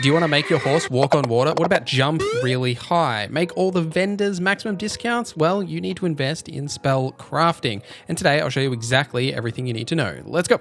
Do you want to make your horse walk on water? What about jump really high? Make all the vendors maximum discounts? Well, you need to invest in spell crafting. And today I'll show you exactly everything you need to know. Let's go.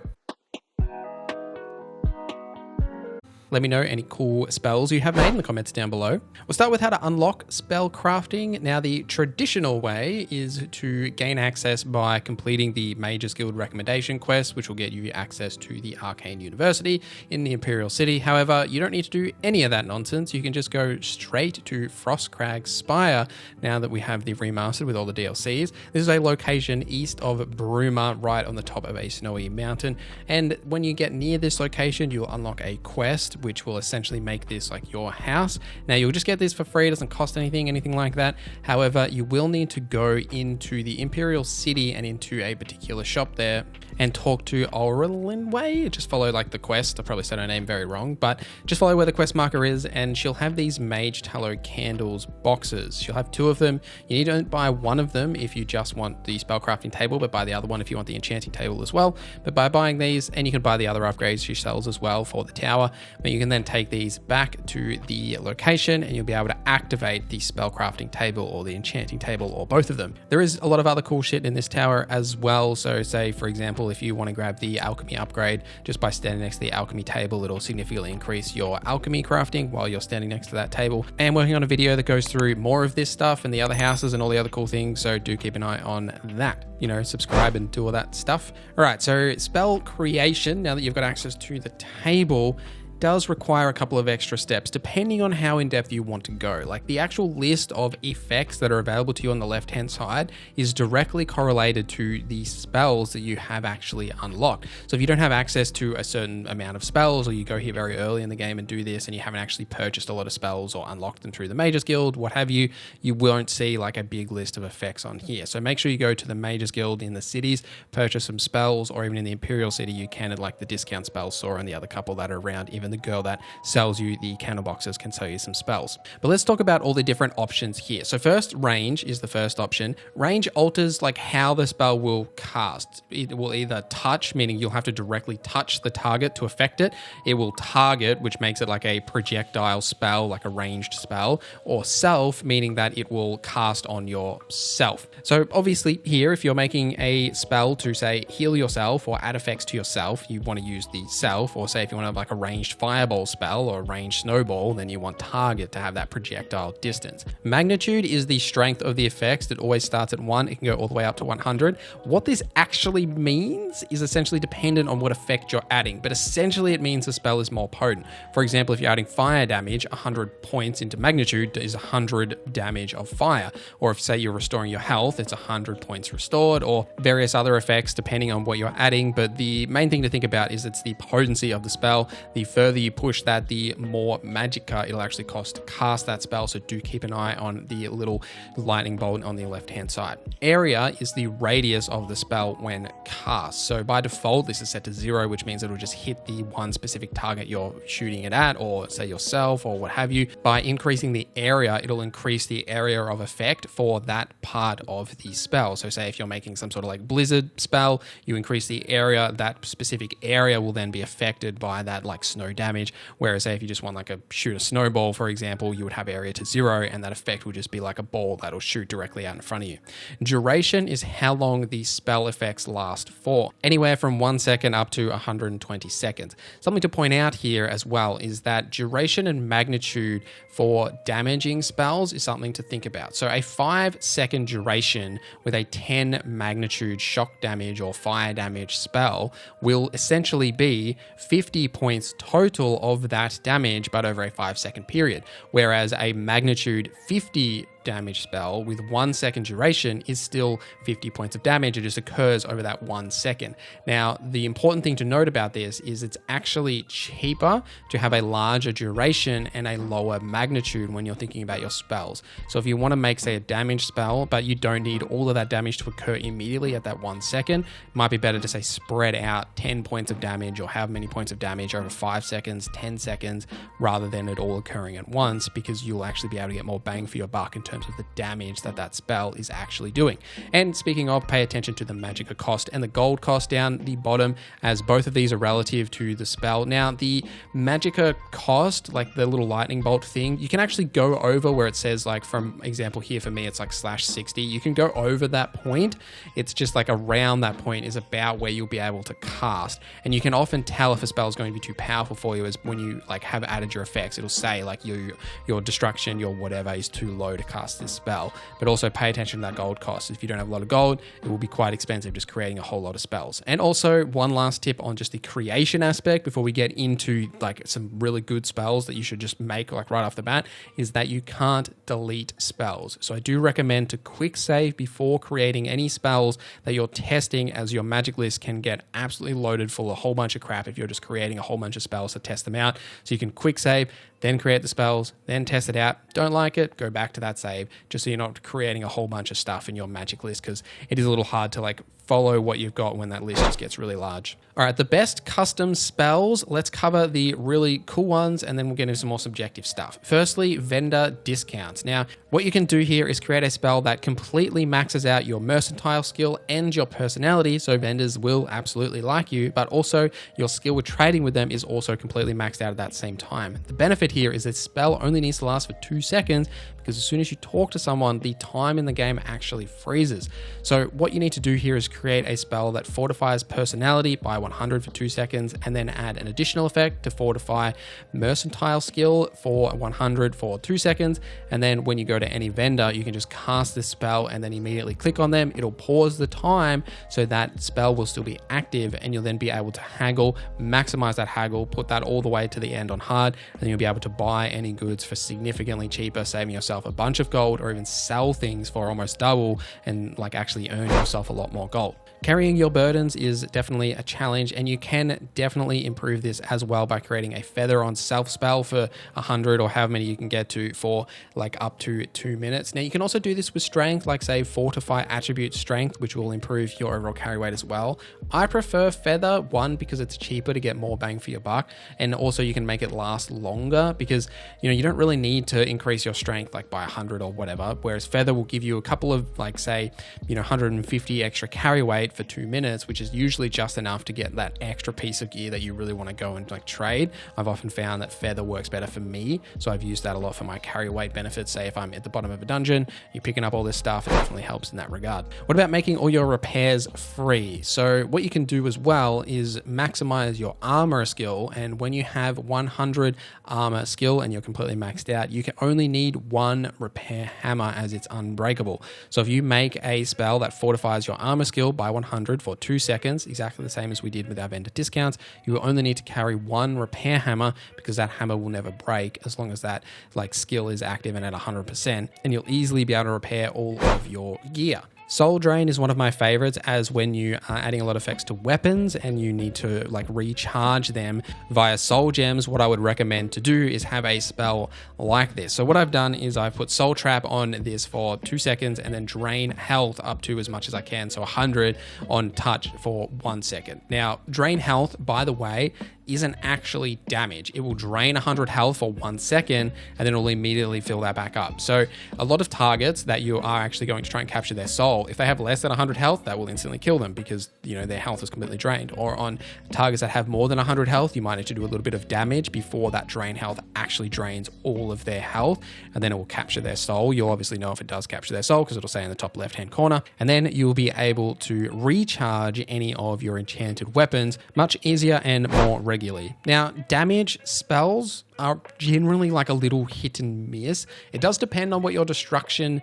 Let me know any cool spells you have made in the comments down below. We'll start with how to unlock spell crafting. Now, the traditional way is to gain access by completing the Mage's Guild recommendation quest, which will get you access to the Arcane University in the Imperial City. However, you don't need to do any of that nonsense. You can just go straight to Frostcrag Spire now that we have the remastered with all the DLCs. This is a location east of Bruma, right on the top of a snowy mountain. And when you get near this location, you'll unlock a quest which will essentially make this like your house. Now, you'll just get this for free. It doesn't cost anything like that. However, you will need to go into the Imperial City and into a particular shop there and talk to Way. Just follow like the quest. I probably said her name very wrong, but just follow where the quest marker is and she'll have these Mage Tallow Candles boxes. She'll have 2 of them. You need to buy one of them if you just want the spellcrafting table, but buy the other one if you want the enchanting table as well. But by buying these, and you can buy the other upgrades she sells as well for the tower, but you can then take these back to the location and you'll be able to activate the spellcrafting table or the enchanting table or both of them. There is a lot of other cool shit in this tower as well. So say, for example, if you want to grab the alchemy upgrade, just by standing next to the alchemy table, it'll significantly increase your alchemy crafting while you're standing next to that table. I am working on a video that goes through more of this stuff and the other houses and all the other cool things, so do keep an eye on that. You know, subscribe and do all that stuff. All right, so spell creation, now that you've got access to the table, does require a couple of extra steps depending on how in depth you want to go. Like the actual list of effects that are available to you on the left hand side is directly correlated to the spells that you have actually unlocked. So if you don't have access to a certain amount of spells, or you go here very early in the game and do this and you haven't actually purchased a lot of spells or unlocked them through the Mage's Guild, what have you, you won't see like a big list of effects on here. So make sure you go to the Mage's Guild in the cities, purchase some spells, or even in the Imperial City you can at like the discount spell store and the other couple that are around. Even the girl that sells you the candle boxes can sell you some spells. But let's talk about all the different options here. So first, range is the first option. Range alters like how the spell will cast. It will either touch, meaning you'll have to directly touch the target to affect it. It will target, which makes it like a projectile spell, like a ranged spell, or self, meaning that it will cast on yourself. So obviously here, if you're making a spell to say heal yourself or add effects to yourself, you want to use the self, or say if you want to have like a ranged fireball spell or a ranged snowball, then you want target to have that projectile distance. Magnitude is the strength of the effects. It always starts at 1. It can go all the way up to 100. What this actually means is essentially dependent on what effect you're adding, but essentially it means the spell is more potent. For example, if you're adding fire damage, 100 points into magnitude is 100 damage of fire. Or if say you're restoring your health, it's 100 points restored, or various other effects depending on what you're adding. But the main thing to think about is it's the potency of the spell. The further you push that, the more magicka it'll actually cost to cast that spell. So do keep an eye on the little lightning bolt on the left hand side. Area is the radius of the spell when cast. So by default, this is set to 0, which means it'll just hit the one specific target you're shooting it at, or say yourself or what have you. By increasing the area, it'll increase the area of effect for that part of the spell. So say if you're making some sort of like blizzard spell, you increase the area, that specific area will then be affected by that like snow damage. Whereas say if you just want like a shoot a snowball, for example, you would have area to 0 and that effect would just be like a ball that'll shoot directly out in front of you. Duration is how long the spell effects last for. Anywhere from 1 second up to 120 seconds. Something to point out here as well is that duration and magnitude for damaging spells is something to think about. So a 5-second duration with a 10 magnitude shock damage or fire damage spell will essentially be 50 points total of that damage, but over a 5-second period. Whereas a magnitude 50 damage spell with 1 second duration is still 50 points of damage. It just occurs over that 1 second. Now, the important thing to note about this is it's actually cheaper to have a larger duration and a lower magnitude when you're thinking about your spells. So if you want to make, say, a damage spell, but you don't need all of that damage to occur immediately at that 1 second, it might be better to say spread out 10 points of damage or how many points of damage over 5 seconds, 10 seconds, rather than it all occurring at once, because you'll actually be able to get more bang for your buck in terms terms of the damage that that spell is actually doing. And speaking of, pay attention to the magicka cost and the gold cost down the bottom, as both of these are relative to the spell. Now, the magicka cost, like the little lightning bolt thing, you can actually go over where it says, like, from example here for me, it's like /60. You can go over that point. It's just like around that point is about where you'll be able to cast. And you can often tell if a spell is going to be too powerful for you is when you like have added your effects. It'll say like your destruction, your whatever is too low to cast this spell. But also pay attention to that gold cost. If you don't have a lot of gold, it will be quite expensive just creating a whole lot of spells. And also one last tip on just the creation aspect before we get into like some really good spells that you should just make like right off the bat is that you can't delete spells. So I do recommend to quick save before creating any spells that you're testing, as your magic list can get absolutely loaded full of a whole bunch of crap if you're just creating a whole bunch of spells to test them out. So you can quick save, then create the spells, then test it out. Don't like it, go back to that save, just so you're not creating a whole bunch of stuff in your magic list, because it is a little hard to like follow what you've got when that list just gets really large. All right, the best custom spells, let's cover the really cool ones and then we'll get into some more subjective stuff. Firstly, vendor discounts. Now, what you can do here is create a spell that completely maxes out your mercantile skill and your personality, so vendors will absolutely like you, but also your skill with trading with them is also completely maxed out at that same time. The benefit here is this spell only needs to last for 2 seconds, because as soon as you talk to someone, the time in the game actually freezes. So what you need to do here is create a spell that fortifies personality by 100 for 2 seconds, and then add an additional effect to fortify mercantile skill for 100 for 2 seconds. And then when you go to any vendor, you can just cast this spell and then immediately click on them. It'll pause the time so that spell will still be active, and you'll then be able to haggle, maximize that haggle, put that all the way to the end on hard, and then you'll be able to buy any goods for significantly cheaper, saving yourself a bunch of gold, or even sell things for almost double and like actually earn yourself a lot more gold. Carrying your burdens is definitely a challenge, and you can definitely improve this as well by creating a feather on self spell for 100 or however many you can get to for like up to 2 minutes. Now you can also do this with strength, like say fortify attribute strength, which will improve your overall carry weight as well. I prefer feather, one, because it's cheaper to get more bang for your buck, and also you can make it last longer because you don't really need to increase your strength like by 100 or whatever, whereas feather will give you a couple of like say 150 extra carry weight for 2 minutes, which is usually just enough to get that extra piece of gear that you really want to go and like trade. I've often found that feather works better for me, so I've used that a lot for my carry weight benefits. Say if I'm at the bottom of a dungeon, you're picking up all this stuff, it definitely helps in that regard. What about making all your repairs free? So what you can do as well is maximize your armor skill, and when you have 100 armor skill and you're completely maxed out, you can only need 1 repair hammer, as it's unbreakable. So if you make a spell that fortifies your armor skill by 100 for 2 seconds, exactly the same as we did with our vendor discounts, you will only need to carry 1 repair hammer, because that hammer will never break as long as that like skill is active and at 100%, and you'll easily be able to repair all of your gear. Soul Drain is one of my favorites, as when you are adding a lot of effects to weapons and you need to like recharge them via soul gems, what I would recommend to do is have a spell like this. So what I've done is I've put Soul Trap on this for 2 seconds and then drain health up to as much as I can, so 100 on touch for 1 second. Now, drain health, by the way, isn't actually damage. It will drain 100 health for 1 second and then it will immediately fill that back up. So a lot of targets that you are actually going to try and capture their soul, if they have less than 100 health, that will instantly kill them because their health is completely drained. Or on targets that have more than 100 health, you might need to do a little bit of damage before that drain health actually drains all of their health, and then it will capture their soul. You'll obviously know if it does capture their soul because it'll say in the top left hand corner, and then you'll be able to recharge any of your enchanted weapons much easier and more regularly. Now, damage spells are generally like a little hit and miss. It does depend on what your destruction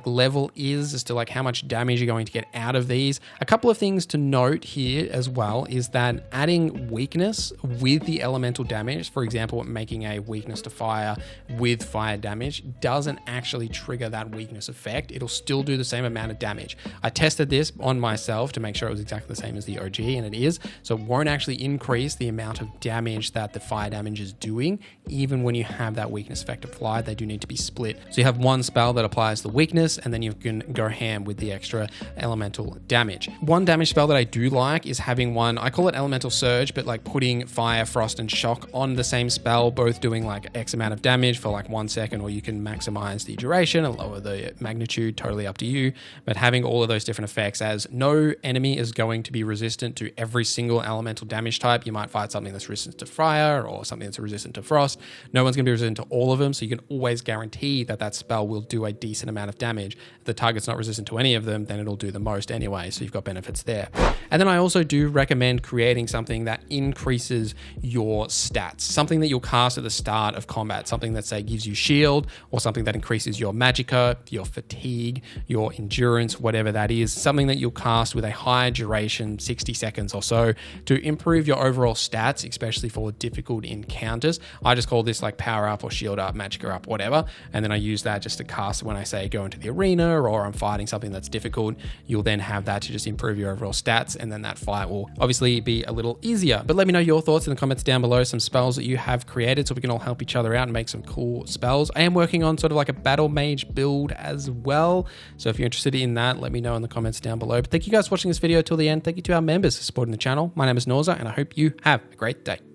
level is as to like how much damage you're going to get out of these. A couple of things to note here as well is that adding weakness with the elemental damage, for example, making a weakness to fire with fire damage, doesn't actually trigger that weakness effect. It'll still do the same amount of damage. I tested this on myself to make sure it was exactly the same as the OG, and it is. So it won't actually increase the amount of damage that the fire damage is doing. even when you have that weakness effect applied, they do need to be split. So you have one spell that applies the weakness, and then you can go ham with the extra elemental damage. One damage spell that I do like is having one, I call it elemental surge, but like putting fire, frost, and shock on the same spell, both doing like X amount of damage for like 1 second, or you can maximize the duration and lower the magnitude, totally up to you. But having all of those different effects, as no enemy is going to be resistant to every single elemental damage type. You might fight something that's resistant to fire or something that's resistant to frost. No one's going to be resistant to all of them, so you can always guarantee that that spell will do a decent amount of damage. If the target's not resistant to any of them, then it'll do the most anyway, so you've got benefits there. And then I also do recommend creating something that increases your stats, something that you'll cast at the start of combat, something that, say, gives you shield, or something that increases your magicka, your fatigue, your endurance, whatever that is, something that you'll cast with a high duration, 60 seconds or so, to improve your overall stats, especially for difficult encounters. I just call this like power up or shield up, magicka up, whatever, and then I use that just to cast when I say go into the arena or I'm fighting something that's difficult. You'll then have that to just improve your overall stats, and then that fight will obviously be a little easier. But let me know your thoughts in the comments down below, some spells that you have created so we can all help each other out and make some cool spells. I am working on sort of like a battle mage build as well, so if you're interested in that, let me know in the comments down below. But thank you guys for watching this video till the end. Thank you to our members for supporting the channel. My name is NorZZa, and I hope you have a great day.